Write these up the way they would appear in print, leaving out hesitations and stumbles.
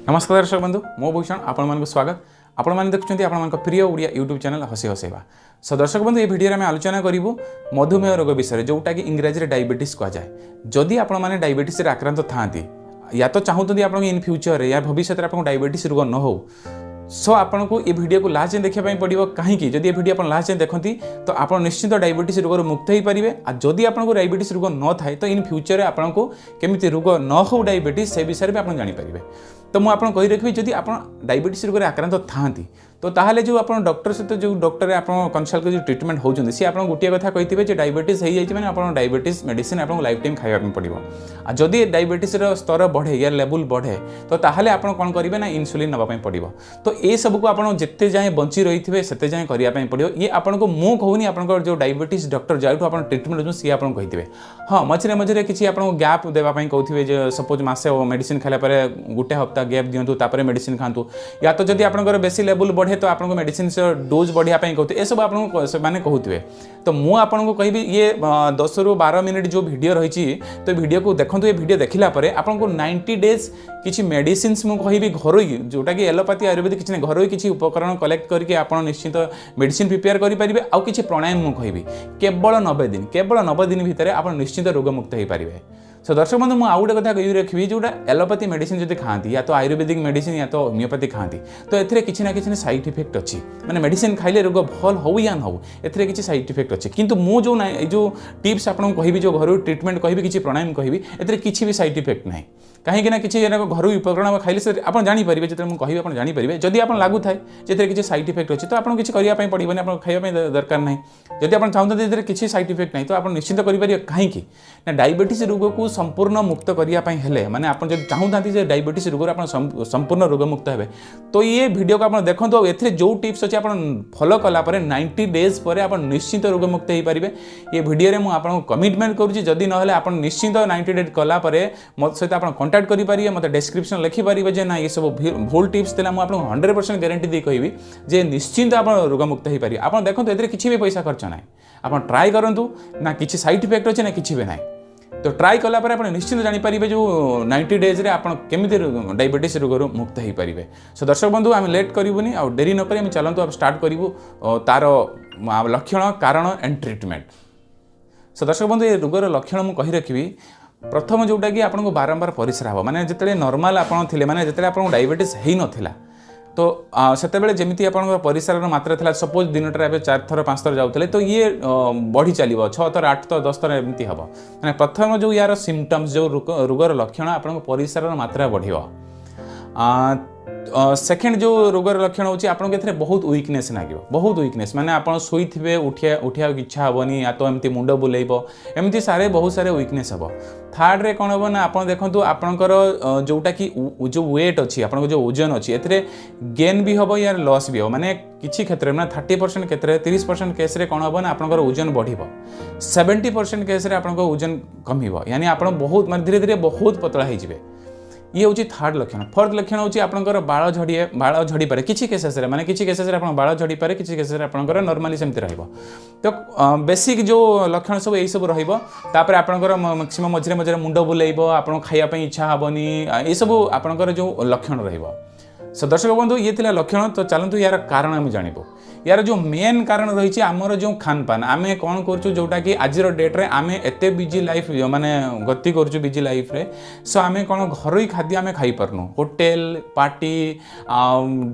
नमस्कार दर्शक बंधु मो भूषण आपण स्वागत आपण मैंने देखुं आपण प्रिय ओडिया यूट्यूब चैनल हसी हसेवा। सो दर्शक बंधु ये वीडियो में आलोचना करूँ मधुमेह रोग विषय जोटा कि इंग्राजी डायबिटीज कहुए। जदि आपण मैंने डायबिटीज आक्रांत था या तो चाहते आप इन फ्यूचर या भविष्य में आप डायबिटीज रोग न हो सो आपन को ये वीडियो को लास्ट देखा पड़ो कहीं जदि ये वीडियो आप लास्ट देखती तो आप निश्चित डायबिटीज रोग मुक्त हो पारे। जदि आपको डायबिटीज रोग न थाए तो इन फ्यूचर आपन को केमी रोग न हो डायबिटीज से विषय में आप जानीपारे। तो मुझे आपको कही रखी जदि आप डायबिटीज रोग आक्रांत था तो ताहले जो आप डॉक्टर सहित जो डॉक्टर आप कनसल्ट कर ट्रिटमेंट होती सी आप गोटे कथा कही डायबिटीज हो जाए मैंने आप डायबिटीज मेडिसिन आपको लाइफ टाइम खाइबा पड़ो। जदि डायबिटीज स्तर बढ़े या लेवल बढ़े तो ताहले आप कौन करेंगे ना इनसुलिन नापी पड़ो। तो ये सब को आप जिते जाए बंची रही थे से जाए करने पड़ो। ये आपको मु कहूनी आप जो डायबिटीज डॉक्टर जो आप ट्रिटमेंट हो सी आप कही हाँ मझे मझे किसी आप गैप देवाई कहते सपोज मसे मेडिसिन खाला गोटे हफ्ता गैप दिंतु मेडिसिन खातु या तो जब आप बेसी लेवल बढ़े तो आपको मेडिसिन डोज बढ़िया कहते ये सब आपने कहते। तो मुझे आपको कहि ये 10 ରୁ 12 मिनिट जो वीडियो रही तो वीडियो को देखो ये वीडियो देखला आपको 90 डेज किसी मेडिसिन मुझे कहि घर जोटा कि एलोपैथी आयुर्वेदिक किसी घर किसी उपकरण कलेक्ट करके आप निश्चित मेडिसिन प्रिपेयर करेंगे। आउ कि प्राणायाम मुझे कहि केवल 90 दिन भितर आप निश्चित रोग मुक्त हो पारे। सो दर्शक बंधु मुझे आउ गोटे कथा कही रखी जोटा एलोपैथी मेडिसिन जब खाती या तो आयुर्वेदिक मेडिसिन या तो होमियोपैथी खाती तो एथिरे किसी ना किसी साइड इफेक्ट अच्छी मैंने मेडिसिन खाइले रोग भल हो या न हो एथिरे किसी साइड इफेक्ट अच्छी। किंतु मु जो टिप्स आपको कहि जो घर ट्रिटमेंट कहि किसी प्राणायाम कहि एथिरे किसी भी साइड इफेक्ट ना कहीं किसी घर उपकरण खाइले से आप जानीपारे जो मुझे कह जानीपारे जदि आप लागू थाए जे किसी साइड इफेक्ट अच्छी तो आपको किसी करने पड़ोनी आप खाइबा दरकार ना। जदि आप चाहते किसी साइड इफेक्ट ना तो आप निश्चित करेंगे कहीं ना डायबिटीज रोग को संपूर्ण मुक्त करने माने आप जब चाहते डायबिटीज रोग आप संपूर्ण रोग मुक्त हे तो ये वीडियो को आप देखो ए जो टिप्स अच्छे आप फॉलो कलापर 90 डेज पर आप निश्चित रोग मुक्त हो पारे। ये वीडियो में आपको कमिटमेंट करुँच जदि ना आप निश्चित 90 डेज कलापर मो सहित आप कंटाक्ट करेंगे मत डिस्क्रिप्शन लिखिपारे जे ना ये सब भूल टिप्स थे मुझे 100% गारंटी दे कहि जे निश्चिंत आप रोग मुक्त हो पारे। आप देखो ए किसी भी पैसा खर्च ना आप ट्राए करूँ ना किसी साइड इफेक्ट अच्छे ना किसी भी ना तो ट्राई कलापर आप निश्चित जानीपारे जो 90 डेज रे आप केमी डायबिटीज रोग मुक्त हो पारे। सो दर्शक बंधु आम लेट करूनी आ डेरी नक चलतु आप स्टार्ट करूँ तार लक्षण कारण एंड ट्रिटमेंट। सो दर्शक बंधु ये रोगर लक्षण मुझे कही रखी प्रथम जोटा कि आपको बारंबार परिस्रा हम माने जिते नॉर्मल आप माने जिते आपको डायबिटीज हो नाला तो सेतेबेले जेमिति आपन परिसर मात्रा था सपोज दिनटे 4 थर 5 थर जाऊे तो ये बढ़ी चलो 6 थर 8 थर 10 थर एमती हम मैंने प्रथम जो यार सिम्पटम्स जो रोगर लक्षण आपन परिसर मात्रा बढ़। सेकेंड जो रोगर लक्षण होची आपन के बहुत वीकनेस लगे बहुत वीकनेस माने आप शोई थे उठा इच्छा हेनी या तो एमती मुंड बुलेब एमती सारे बहुत सारे वीकनेस हम। थर्ड रे कौन हम ना आप देखो आपंकर जोटा कि जो वेट अच्छी आप जो ओजन अच्छी ए गेन भी हम या लॉस भी हम माने किसी क्षेत्र में 30% क्षेत्र 30% केस रे कौन हम ना आपंकर ओजन बढ़ 70% केस रे आपंकर ओजन कम यानी आप बहुत माने धीरे धीरे बहुत पतला हो जाए। ये हूँ थर्ड लक्षण। फोर्थ लक्षण हूँ आपंकर बाल झड़ी पारे किसी केसेस माने किसी केसेस बाल झड़ी पारे किसी केसेस आपंकर नॉर्मली सेमती रहिबो। तो बेसिक जो लक्षण सब यही सब रहिबो तापर आपंकर मैक्सिमम मझे मझे मुंड बुलेइबो आपन खाइबा इच्छा हेनी ये सब आपंकर जो लक्षण रहिबो। सो दर्शक बंधु ये थिला लक्षण। तो चलतु यार कारण आम जानबो यार जो मेन कारण रही आमर जो खान पान आम कौन कर जोटा कि आज डेट रे आम एत बिजी लाइफ माने गति कर बिजी लाइफ रे सो आम कौन घर खाद्य आम खाई पारनु hotel party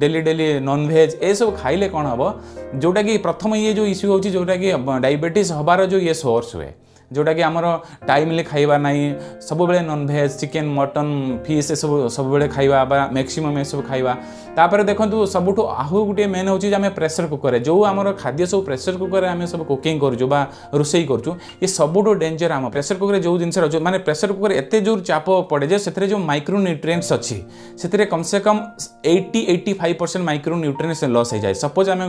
daily daily non veg ये सब खाइले कौन हम जोटा कि प्रथम ये जो इश्यू होची जोटा कि डायबिटीज हबार जो ये सोर्स हुए जोटा कि आमर टाइमली खाइबा नहीं सब बेले नॉनवेज चिकेन मटन फिश सब बेले खाइबा मैक्सिमम ये सब खाइबा। तापर देखो सबुठ आहु गोटे मेन होची आम प्रेसर कुकर जो आमर खाद्य सब प्रेसर कुकर आम सब कुकिंग करूँ रोसई करूँ ये सबुठ डेंजर आम प्रेसर कुकर जो जिन माने प्रेसर कुकर एत जोर चाप पड़े जे से जो माइक्रो न्यूट्रिएंट्स अच्छी से कम से कम 80-85% माइक्रो न्यूट्रिएंट्स लॉस हो जाए। सपोज आम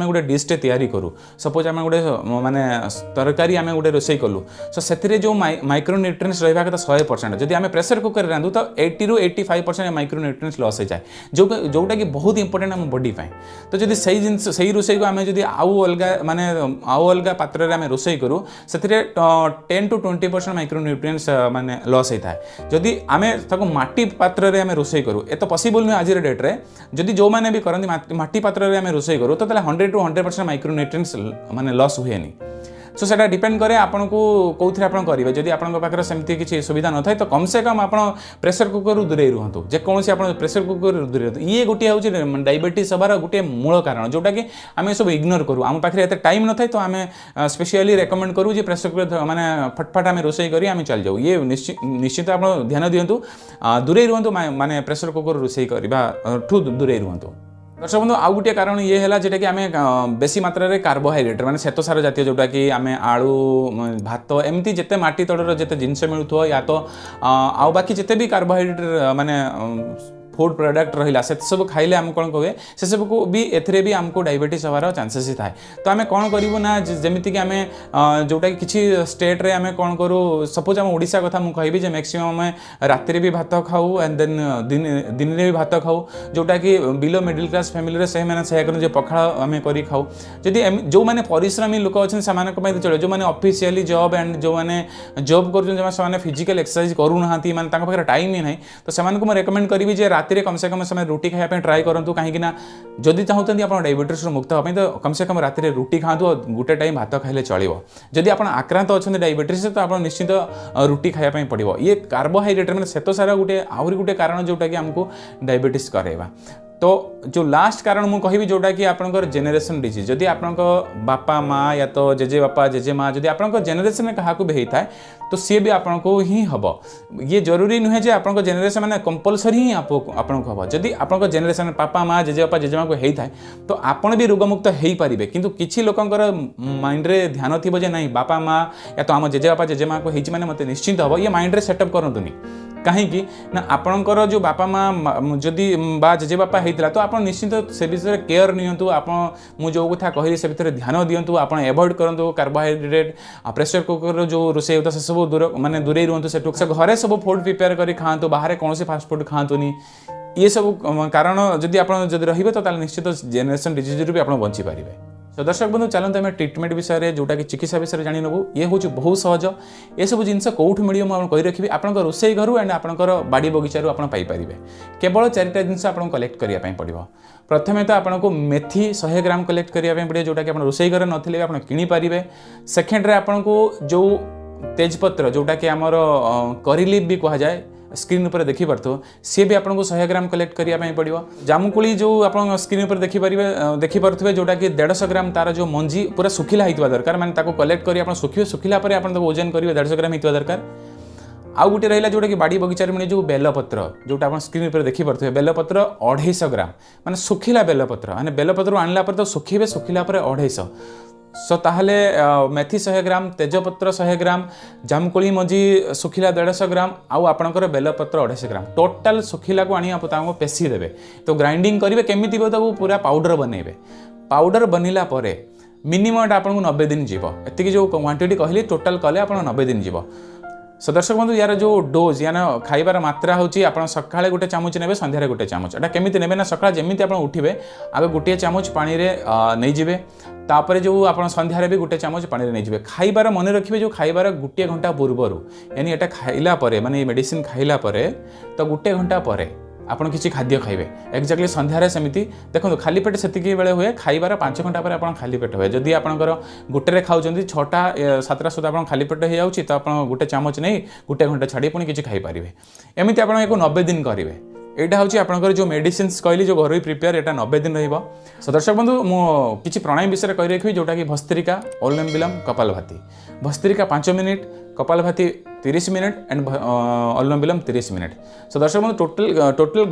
गोटे डिशटे तैयारी करूँ सपोज आम गोटे माने तरकारी आम गोटे रोसई कलु सो से जो माइक्रोन्यूट्रिएंट्स रहा कथा 100%, जदि आम प्रेसर कुकर रांधु तो 80 रू 85% माइक्रोन्यूट्रिएंट्स लॉस हो जाए जोटा कि बहुत इंपोर्टेंट आम बॉडी पाए। तो जदि सही जिनस सही रोषे को आम जदि आउ अलग पात्र में रोषे करूँ से 10 to 20% माइक्रोन्यूट्रिएंट्स माने लॉस होता है। जदि आम माटी पात्र में रोषे करूँ ए तो पॉसिबल नुहे आज डेट्रे, जदि जो मैंने भी करती माटी पात्र में रोषे करूँ तो 100 to 100% माइक्रोन्यूट्रिएंट्स माने लॉस हुए नहीं। सो सेटा डिपेंड करे आपन को कौन आपन करेंगे। जदि आपन पाखे सेमती किसी सुविधा न थाए तो कम से कम आपन प्रेसर कुकर दूरे रुहतु, जेकोसी आप प्रेसर कुकर दूरे रुहतु। ये गोटे हूँ डायबिटीज हबार गोटे मूल कारण जोटा कि आम सब इग्नोर करूँ। आम पाखे एत टाइम न थाए तो आम स्पेशली रेकमेंड करूँ जे प्रेसर कुकर माने फटफट आम रोषे करी आम चल जाऊ। ये निश्चित आप ध्यान दिंतु, दूरे रुहतु माने प्रेसर कुकर रोषे करने ठू दूरे रुहतु। दर्शक बंधु आउ गोटे कारण ये है जोटा कि आम बेसी मात्रा रे कार्बोहाइड्रेट माने श्वेतसार जातीय जोटा कि आम आलू भात एमती जिते माटी तलर जिते जिनस मिलूथो या तो आउ बाकी जिते भी कार्बोहाइड्रेट माने फूड प्रोडक्ट रहा से सब खाइले आम कौन कहे से सब को भी एथरे भी आमको डायबिटीज हबार चांसेस थाए। तो आम कौन करूँ ना जमीती कि आम जोटा कि किसी स्टेट रे आम कौन करूँ सपोज आम ओडिशा कथा मुझे कहि मैक्सिमम आम राति भी भात खाऊ एंड देन दिन में भी भात खाऊ जोटा कि बिलो मिडिल क्लास फैमिली से मैंने पखाड़ आम कर खाऊ। जदि जो मैंने परिश्रमी लोक अच्छे से चलो जो मैंने ऑफिशियली जॉब एंड जो मैंने जॉब कर फिजिकल एक्सरसाइज करूना पाखे टाइम ही ना तो से रेकमेंड करी राति कम से कम समय रुटी खाया ट्राए करूँ कहीं जदि चाहते आप डायबिटीज मुक्त होगा तो कम से कम राति रुटी खातु और गोटे टाइम भात खाइले चलो। जदि आप आक्रांत अच्छा डायबिटीज तो आप निश्चित रुटी खायापी पड़ो। ये कार्बोहाइड्रेट मैंने श्वेतसार गोटे आहरी गोटे कारण जोटा कि आमको डायबिटीज करेगा। तो जो लास्ट कारण मुझे कहि जोटा कि आपनकर जेनेरेशन डिजीज जदि आपनक बापा माँ या तो जेजे बापा जेजे माँ जदि आपनक जेनेरेशन क्या भी होता है तो सी भी आपन को ही हम। ये जरूरी नुहे जे आपनक जेनेरेशन मैंने कंपलसरी ही आपन को हम। जदि आपनक जेनेरेशन पापा माँ जेजे बापा जेजे माँ को होता है तो आपन भी रोगमुक्त हो पारे। किंतु किछि लोकंकर माइंड रे ध्यान थी जे नहीं बापा माँ या तो आम जेजे बापा जेजे माँ को होती मत निश्चिंत हम ये माइंड रे सेटअप करंतुनी कहीं ना आपणकर जो बापा माँ जदि बा जेजे बापा होता तो आप निश्चित से विषय केयर नियंतु। आप मुझे जो कथा कहली से भितर ध्यान दिंतु, आप एवॉइड करूँ कार्बोहाइड्रेट प्रेसर कुकर जो रोषे होता है सब दूर माने दूरे रुहतु से घरे सब फूड प्रिपेयर कर खातु, बाहर कौन फास्ट फूड खातुनी। ये सब कारण जदि आप रे तो निश्चित जेनेरेशन डिजीज भी आप बची पारे। तो दर्शक बंधु चलते आम ट्रिटमेंट विषय जोटा कि चिकित्सा विषय जानी नबू। ये हूँ बहुत सहज। ये सब जिनस कौट मिले मुझे कही रखी आप रोषे घर एंड आपंकर बाड़ी बगीचारू आप पाइपर। केवल 4टा जिनस आपको कलेक्ट करने पड़ो। प्रथमे तो आपको मेथी 100 ग्राम कलेक्ट करने पड़ो जोटा कि रोषे घर नथिले आप किनीपारे। सेकेंड आपको जो तेजपत्र जोटा कि आमर करी लीफ भी कहुए स्क्रीन पर देखी पार्थो सी भी आपको 100 ग्राम कलेक्ट करने पड़ो। जामुकोली जो आप स्क्रीन पर देखिपे जोटा कि 150 ग्राम तार जो मंजी पूरा सुखिला होता दरकार माने कलेक्ट कर सुखिए सुखिला पर आप ओजन करेंगे 150 ग्राम होता दरकार। आउ गोटे रहा जोटा कि बाड़ी बगीचार मिले जो बेलपत्र जोटा आप स्क्रीन पर देखिपे बेलपत्र 250 ग्राम माने सुखिला बेलपत्र माने बेलपत्र आनला पर तो सुखिबे सुखिला पर 250। सो ताहले मेथी 100 ग्राम तेजपत्र 100 ग्राम जामुकोली मजी सुखिला 150 ग्राम आउ आपणकर बेलपत्र 250 ग्राम टोटाल सुखिला को आनी पेशी देवे। तो ग्राइंडिंग करेंगे केमी पूरा पाउडर बनइबे। पाउडर बनला मिनिमम आपको 90 दिन जीव। एति जो क्वांटिटी कहली टोटाल कले आप 90 दिन जीव। सो दर्शक बंधु यार जो डोज यार खाइबार मात्रा होची आप सकाळे गोटे चामच नेबे संध्यारे गोटे चामच। एटा केमिति नेबे ना सकाळ जेमिति आप उठिबे आगे गोटे चामच पानी रे नहीं जिबे तापर जो आप संध्यारे भी गोटे चामच पानी रे नहीं जिबे। खाइबार मन रखिबे जो खाइबार गोटे घंटा पूर्वरु यानी एटा खाइला परे माने मेडिसिन खाइला परे तो गोटे घंटा परे आपन किसी खाद्य खाइबे। एक्जाक्टली संध्यारे सेमिति देखो खाली पेट सेतिकी बेले हुए खाइबार 5 घंटा पर आप खाली पेट हुए। जदि आपंकर गोटे खाऊँ 6टा 7टा सुधा आप खाली पेट हो जाऊँगी तो आप गोटे चामच नहीं गोटे घंटा छाड़ी पुणी किसी खाईपारे। एमती आप 90 दिन करेंगे। यहाँ हूँ आपंकर जो मेडिसिन कहली जो घर प्रिपेयर यहाँ 90 दिन रहा। सो दर्शक बंधु मुझे प्राणायाम विषय कही रखी जोटा कि भस्त्रिका ओलम विलम kapalbhati. Bhastrika 5 minute kapalbhati 30 minute and anulom vilom 30 minute. So दर्शक बंधु टोटल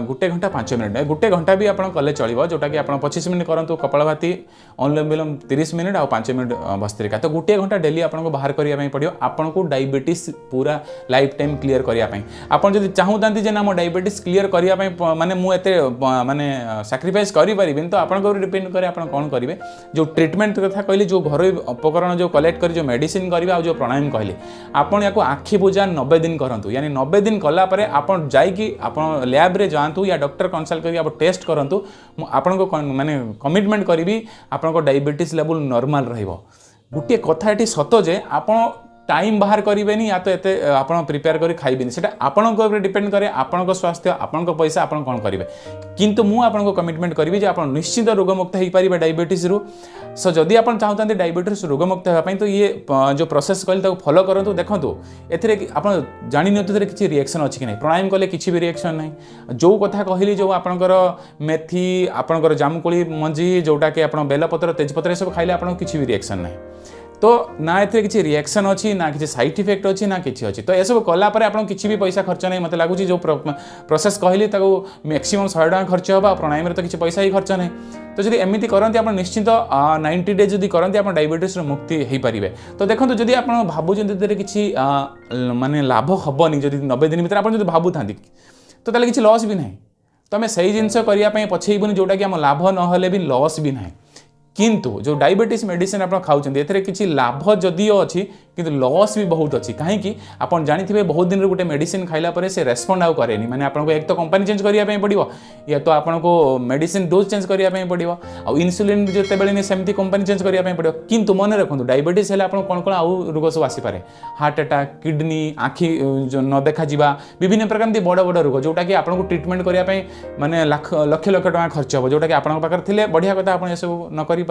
गोटे घंटा 5 मिनिट गोटे घंटा भी आप कले चलो जोटा कि आप 25 मिनिट करूँ कपालभाति अनुलोम विलोम 30 मिनिट और 5 मिनिट भस्त्रिका। तो गोटे घंटा डेली आपको बाहर करने पड़ो आपको डायबिटीज पूरा लाइफ टाइम क्लीयर करने आप जब चाहूँ जे ना मो डायबिटीज क्लीयर करने माने मुझे माने सैक्रिफाइस करें तो आपको डिपेंड करे आप कौन करेंगे जो ट्रिटमेंट कथा कहली जो घरोई उपकरण जो कलेक्ट कर जो मेडिसिन करेंगे आ जो प्राणायाम कहली आपन या आखि बुझा 90 दिन करूँ यानी 90 दिन कलापर आप जाकि लैब रे जातु या डॉक्टर कंसल्ट करी आप टेस्ट करूँ आपण को माने कमिटमेंट करी आपन डायबिटीज लेवल नॉर्मल रहिबो। गोटे कथा ये सत जे आप टाइम बाहर करेंगे या तो ये आप प्रिपेयर कर खाइबेनि सेटा आपन डिपेंड करे आपन स्वास्थ्य आपन पैसा आप कौन करेंगे किंतु मु आपन कमिटमेंट करी आप निश्चित रोगमुक्त हो पारे डायबिटीज रु। सो जदि आप चाहते डायबिटीज रोगमुक्त होगापी तो ये जो प्रोसेस कहली फॉलो करूँ देखूँ ए आप जानी किसी रिएक्शन अच्छी कि नहीं प्राणायाम कले किसी भी रिएक्शन ना जो कथा कहली जो आपंकर मेथी आपंकर जामुकोली मंजी जोटा कि आप बेलपत्र तेजपत्र सब खाइले आप किसी भी रिएक्शन ना तो ना ए किसी रिएक्शन अच्छी ना किसी साइड इफेक्ट अच्छी ना किसी अच्छी तो यह कलापर आप किसी भी पैसा खर्च नहीं मत लगुच जो प्रोसेस कहली मैक्सिमम 100 टका खर्च होगा प्राणायाम तो किसी पैसा ही खर्च नहीं। तो जब एमती करते आप निश्चित 90 डेज जब करते आप डायबिटीज मुक्ति हो पारे। तो देखो जब आप भावुं किसी माने लाभ हेनी जब 90 दिन भर आप भावुँ तो किसी लॉस भी ना तो आम से जिनस करने पछेबुनि जोटा कि आम लाभ ना भी लॉस भी ना किंतु जो डायबिटीज मेडिसिन आप खाऊँ ए किसी लाभ जदिओ अच्छी किंतु लॉस भी बहुत अच्छी कहीं आप जानी बहुत दिन गोटे मेडिसिन खाइला पर से रेस्पॉन्ड आउ करे माने आपको एक तो कंपनी चेंज करने पड़ो या तो आपको मेडिसिन डोज चेंज करने पड़ो आ इंसुलिन जिते सेमती कंपनी चेंज करने पड़ो किंतु मन रखुद डायबिटीज है कौन कौन आउ रोग सब आसीपे हार्ट अटैक किडनी आखि न देखा जा विभिन्न प्रकार बड़ बड़ रोग जोटा कि आपको ट्रिटमेंट करने माने लक्ष लक्ष टका खर्च हो जोटा कि आपके थे बढ़िया कथा आप सब न करें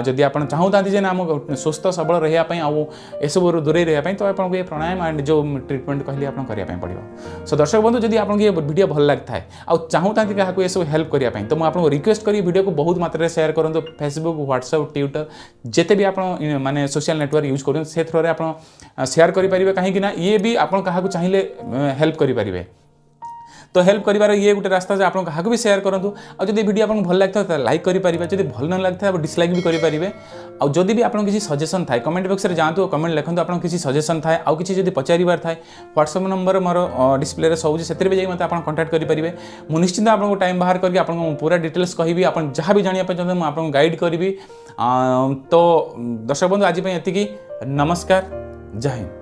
जदि आप चाहूँ जे ना आम सुस्थ सबल रही आउ एसबू दूरे रही तो आपको ये प्राणायाम एंड जो ट्रिटमेंट कहली आप करने पड़ो। सो दर्शक बंधु जब आपको ये वीडियो भल लगता है आउ चाहूँ क्या ये सब हेल्प करने तो मुझे आपको रिक्वेस्ट करी वीडियो को बहुत मात्रा शेयर करूँ फेसबुक व्हाट्सएप ट्विटर जिते भी आप माने सोशल नेटवर्क यूज करें से थ्रो आप शेयर करेंगे कहीं ये भी आप चाहिए हेल्प करेंगे। तो हेल्प करिवार ये गोटे रास्ता जे आपन काहाको भी शेयर करंतु आ जदि वीडियो आपन भल लागता त लाइक करि परिबे जदि भल न लागता अब डिसलाइक भी करि परिबे आ जदि भी आपन किसी सजेशन थाए कमेंट बॉक्स रे जांतु कमेंट लिखंतु आपन किसी सजेशन थाए आ किसी जदि पचारिवार थाए व्हाट्सएप नंबर मोर डिस्प्ले रे सब सेतिर भी जाई मते आपन कांटेक्ट करि परिबे मु निश्चित आपन टाइम बाहर करके आपन पूरा डिटेल्स कहिबी आपन जहां भी जानिया पे मु आपन गाइड करबी। तो दर्शक बंधु आज पे एतिकी नमस्कार जय हिंद।